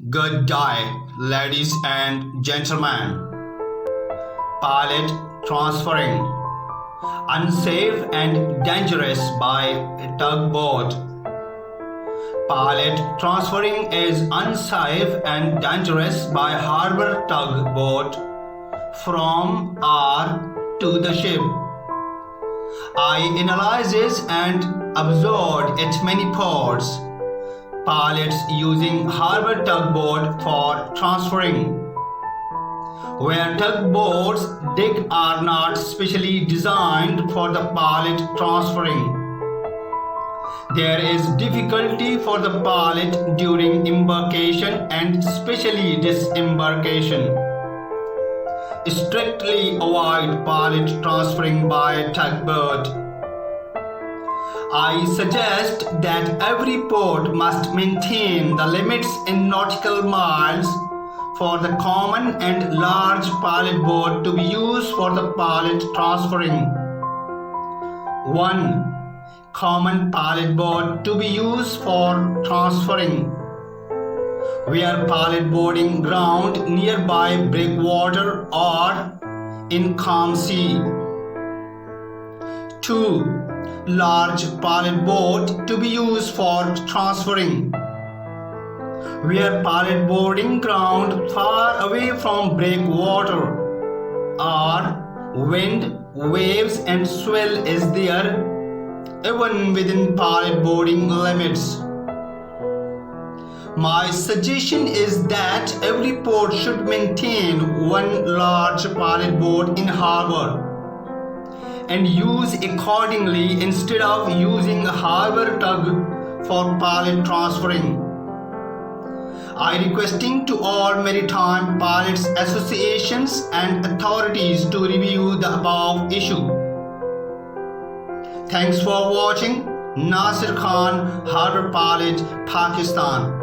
Good day, ladies and gentlemen. Pilot transferring. Unsafe and dangerous by tugboat. Pilot transferring is unsafe and dangerous by harbor tugboat from or to the ship. I analyzes and observed its many parts. Pilots using harbor tugboat for transferring. Where tugboats dig are not specially designed for the pilot transferring. There is difficulty for the pilot during embarkation and especially disembarkation. Strictly avoid pilot transferring by tugboat. I suggest that every port must maintain the limits in nautical miles for the common and large pilot boat to be used for the pilot transferring. 1. Common pilot boat to be used for transferring. Where pilot boarding ground nearby breakwater or in calm sea. 2. Large pilot boat to be used for transferring. Where pilot boarding ground far away from breakwater or wind, waves and swell is there, even within pilot boarding limits. My suggestion is that every port should maintain one large pilot boat in harbor and use accordingly instead of using a harbor tug for pilot transferring. I requesting to all maritime pilots associations and authorities to review the above issue. Thanks for watching. Nasir Khan, Harbor Pilot, Pakistan.